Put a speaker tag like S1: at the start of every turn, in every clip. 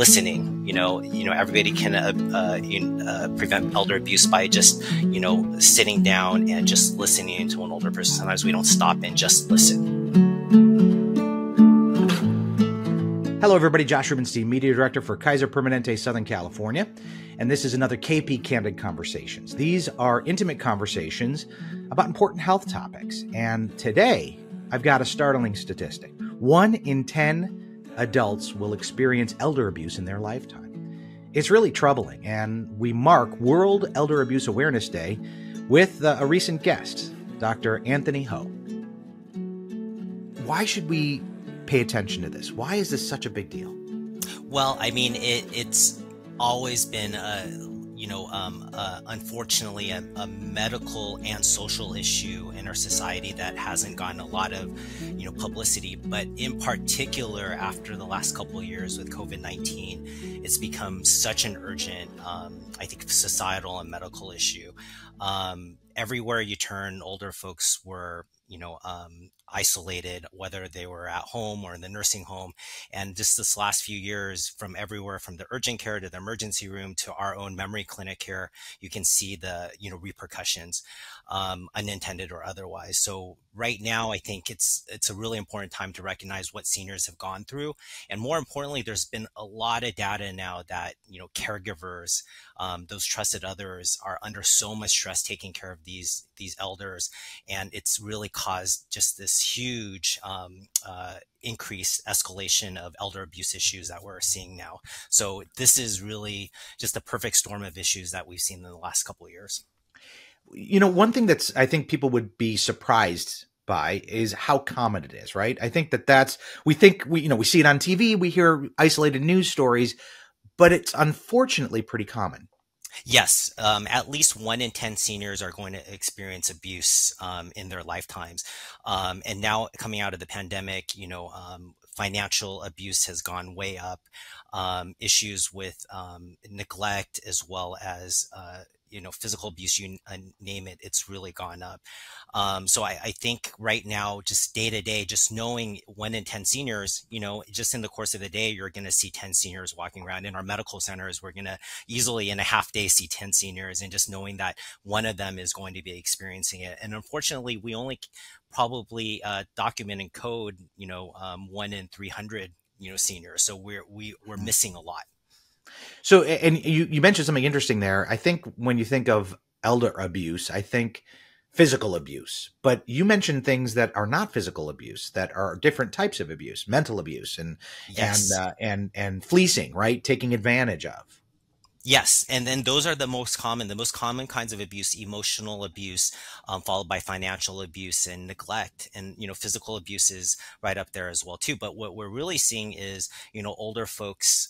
S1: listening. Everybody can prevent elder abuse by just, sitting down and just listening to an older person. Sometimes we don't stop and just listen.
S2: Hello, everybody. Josh Rubenstein, Media Director for Kaiser Permanente, Southern California. And this is another KP Candid Conversations. These are intimate conversations about important health topics. And today, I've got a startling statistic. 1 in 10 adults will experience elder abuse in their lifetime. It's really troubling. And we mark World Elder Abuse Awareness Day with a recent guest, Dr. Anthony Ho. Why should we pay attention to this? Why is this such a big deal?
S1: Well, I mean, it's always been, unfortunately, a medical and social issue in our society that hasn't gotten a lot of, publicity. But in particular, after the last couple of years with COVID-19, it's become such an urgent, I think, societal and medical issue. Everywhere you turn, older folks were, isolated, whether they were at home or in the nursing home. And just this last few years, from everywhere from the urgent care to the emergency room to our own memory clinic here, you can see the, repercussions, unintended or otherwise. So right now, I think it's a really important time to recognize what seniors have gone through. And more importantly, there's been a lot of data now that, caregivers, those trusted others are under so much stress taking care of these elders. And it's really caused just this huge increased escalation of elder abuse issues that we're seeing now. So this is really just a perfect storm of issues that we've seen in the last couple of years.
S2: One thing that's, I think people would be surprised by is how common it is, right? I think we see it on TV, we hear isolated news stories, but it's unfortunately pretty common.
S1: Yes, at least 1 in 10 seniors are going to experience abuse in their lifetimes. And now coming out of the pandemic, financial abuse has gone way up. Issues with neglect as well as physical abuse, you name it, it's really gone up. So I think right now, just day to day, just knowing 1 in 10 seniors, just in the course of the day, you're going to see 10 seniors walking around. In our medical centers, we're going to easily in a half day see 10 seniors, and just knowing that one of them is going to be experiencing it. And unfortunately, we only probably document and code, 1 in 300, seniors. So we're missing a lot.
S2: So, and you mentioned something interesting there. I think when you think of elder abuse, I think physical abuse, but you mentioned things that are not physical abuse, that are different types of abuse, mental abuse and,
S1: yes.
S2: and fleecing, right? Taking advantage of.
S1: Yes. And then those are the most common kinds of abuse: emotional abuse, followed by financial abuse and neglect. And, physical abuse is right up there as well, too. But what we're really seeing is, older folks,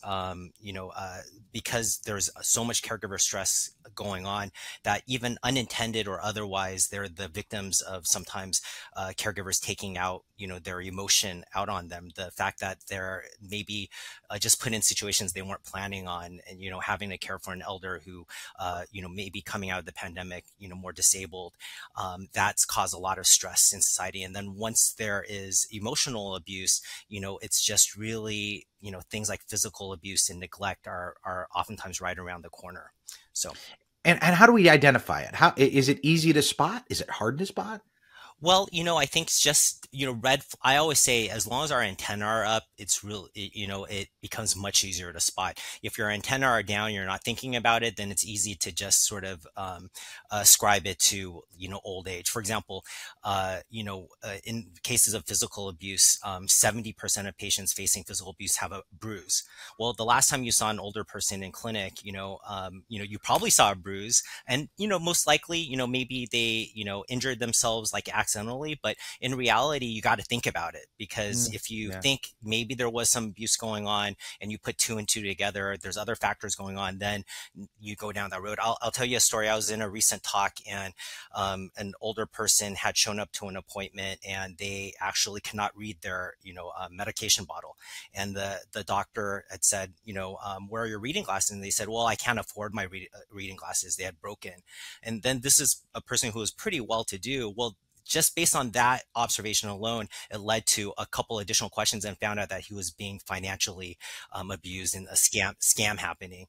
S1: because there's so much caregiver stress going on, that even unintended or otherwise, they're the victims of sometimes caregivers taking out, their emotion out on them. The fact that they're maybe just put in situations they weren't planning on, and, having to care for an elder who, may be coming out of the pandemic, more disabled, that's caused a lot of stress in society. And then once there is emotional abuse, it's just really, things like physical abuse and neglect are oftentimes right around the corner. So.
S2: And how do we identify it? How is it easy to spot? Is it hard to spot?
S1: Well, I think it's just, I always say, as long as our antenna are up, it's real, it becomes much easier to spot. If your antenna are down, you're not thinking about it, then it's easy to just sort of ascribe it to, old age. For example, in cases of physical abuse, 70% of patients facing physical abuse have a bruise. Well, the last time you saw an older person in clinic, you probably saw a bruise, and, most likely, maybe they, injured themselves like accidentally, but in reality, you got to think about it, because if you think maybe there was some abuse going on and you put 2 and 2 together, there's other factors going on, then you go down that road. I'll tell you a story. I was in a recent talk, and an older person had shown up to an appointment, and they actually cannot read their, medication bottle. And the doctor had said, where are your reading glasses? And they said, well, I can't afford my reading glasses. They had broken. And then this is a person who was pretty well to do. Well, just based on that observation alone, it led to a couple additional questions and found out that he was being financially abused and a scam happening.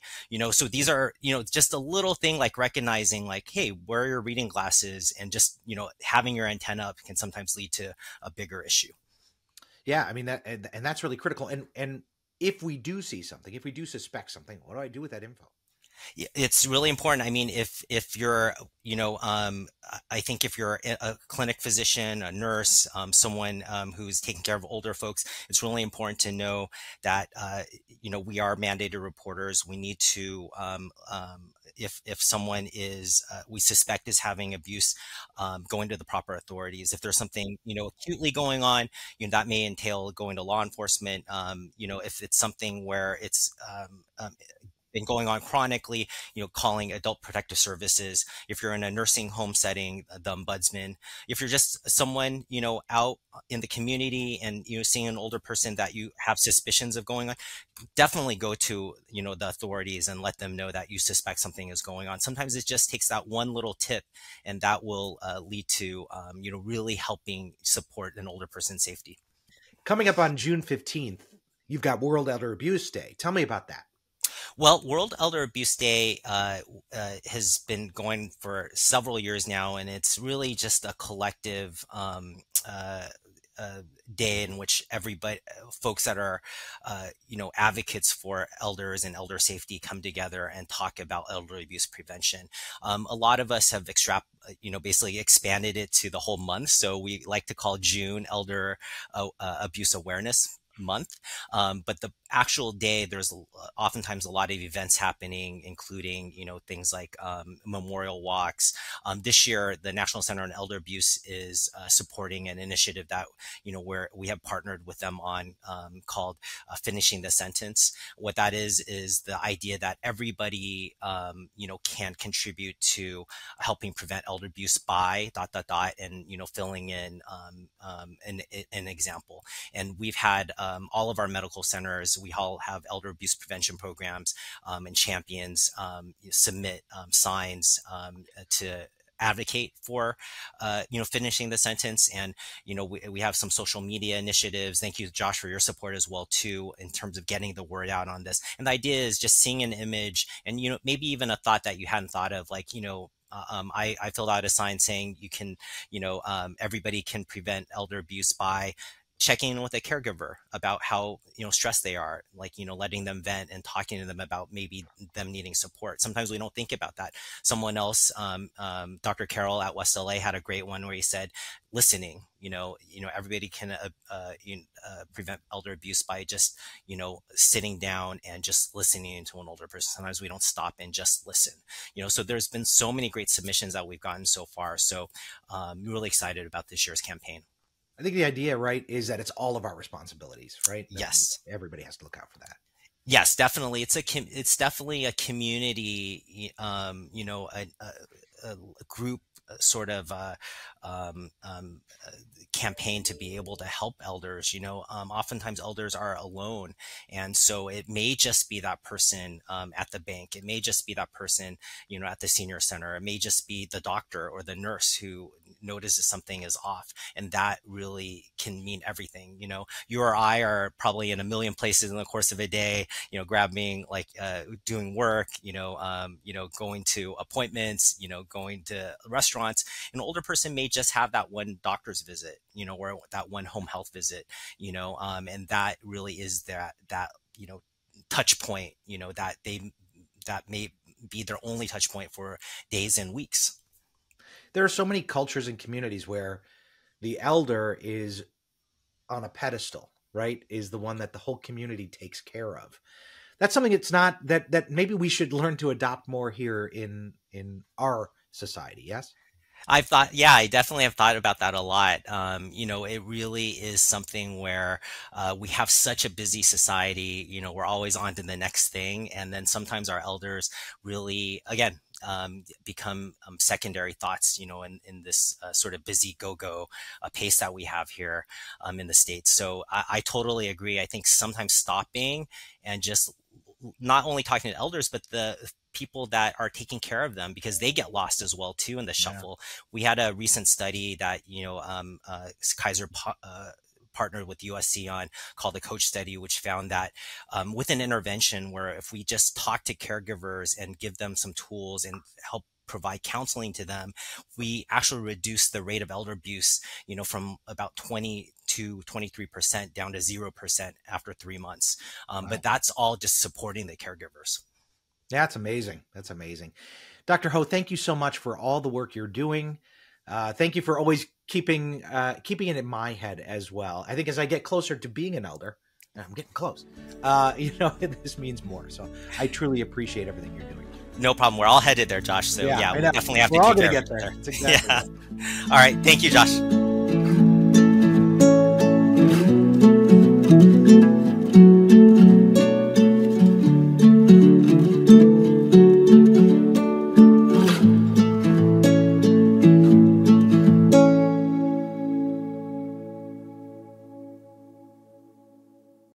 S1: So these are, just a little thing like recognizing like, hey, wear your reading glasses, and just, having your antenna up can sometimes lead to a bigger issue.
S2: Yeah, I mean that, and that's really critical. And if we do see something, if we do suspect something, what do I do with that info?
S1: It's really important. I mean, if you're, I think if you're a clinic physician, a nurse, someone who's taking care of older folks, it's really important to know that we are mandated reporters. We need to, if someone is we suspect is having abuse, going to the proper authorities. If there's something acutely going on, that may entail going to law enforcement. If it's something where it's been going on chronically, calling adult protective services. If you're in a nursing home setting, the ombudsman. If you're just someone, out in the community and, seeing an older person that you have suspicions of going on, definitely go to, the authorities and let them know that you suspect something is going on. Sometimes it just takes that one little tip, and that will lead to, really helping support an older person's safety.
S2: Coming up on June 15th, you've got World Elder Abuse Day. Tell me about that.
S1: Well, World Elder Abuse Day has been going for several years now, and it's really just a collective day in which everybody, folks that are, advocates for elders and elder safety, come together and talk about elder abuse prevention. A lot of us have basically expanded it to the whole month. So we like to call June Elder Abuse Awareness Month. But the actual day, there's oftentimes a lot of events happening, including, things like memorial walks. This year, the National Center on Elder Abuse is supporting an initiative that, where we have partnered with them on, called Finishing the Sentence. What that is the idea that everybody, can contribute to helping prevent elder abuse by ... and, filling in an example. And we've had all of our medical centers, we all have elder abuse prevention programs, and champions submit signs to advocate for, finishing the sentence. And, we have some social media initiatives. Thank you, Josh, for your support as well, too, in terms of getting the word out on this. And the idea is just seeing an image and, maybe even a thought that you hadn't thought of, like, I filled out a sign saying you can, everybody can prevent elder abuse by checking in with a caregiver about how, stressed they are, like, letting them vent and talking to them about maybe them needing support. Sometimes we don't think about that. Someone else, Dr. Carroll at West LA had a great one where he said, listening, everybody can prevent elder abuse by just, sitting down and just listening to an older person. Sometimes we don't stop and just listen, so there's been so many great submissions that we've gotten so far. So I'm really excited about this year's campaign.
S2: I think the idea, right, is that it's all of our responsibilities, right?
S1: Yes.
S2: Everybody has to look out for that.
S1: Yes, definitely. It's definitely a community, a group sort of campaign to be able to help elders. Oftentimes elders are alone, and so it may just be that person at the bank. It may just be that person, at the senior center. It may just be the doctor or the nurse who notices something is off, and that really can mean everything. You or I are probably in a million places in the course of a day, grabbing, like, doing work, going to appointments, going to restaurants. An older person may just have that one doctor's visit, or that one home health visit, and that really is that touch point, that may be their only touch point for days and weeks.
S2: There are so many cultures and communities where the elder is on a pedestal, right? Is the one that the whole community takes care of. That's something it's not that maybe we should learn to adopt more here in our society. Yes.
S1: I definitely have thought about that a lot. It really is something where we have such a busy society. We're always on to the next thing. And then sometimes our elders really, again, become secondary thoughts, in this sort of busy go-go pace that we have here in the States. So I totally agree. I think sometimes stopping and just not only talking to elders, but the people that are taking care of them, because they get lost as well too in the shuffle. We had a recent study that Kaiser partnered with USC on, called the Coach Study, which found that with an intervention where if we just talk to caregivers and give them some tools and help provide counseling to them, we actually reduce the rate of elder abuse, from about 20 to 23% down to 0% after 3 months. But that's all just supporting the caregivers.
S2: That's amazing. That's amazing. Dr. Ho, thank you so much for all the work you're doing. Thank you for always keeping it in my head as well. I think as I get closer to being an elder, and I'm getting close, this means more. So I truly appreciate everything you're doing.
S1: No problem. We're all headed there, Josh. So yeah, we definitely have
S2: We're
S1: to
S2: all
S1: keep
S2: going to
S1: care
S2: get
S1: of
S2: there.
S1: it.
S2: That's exactly right.
S1: All right. Thank you, Josh.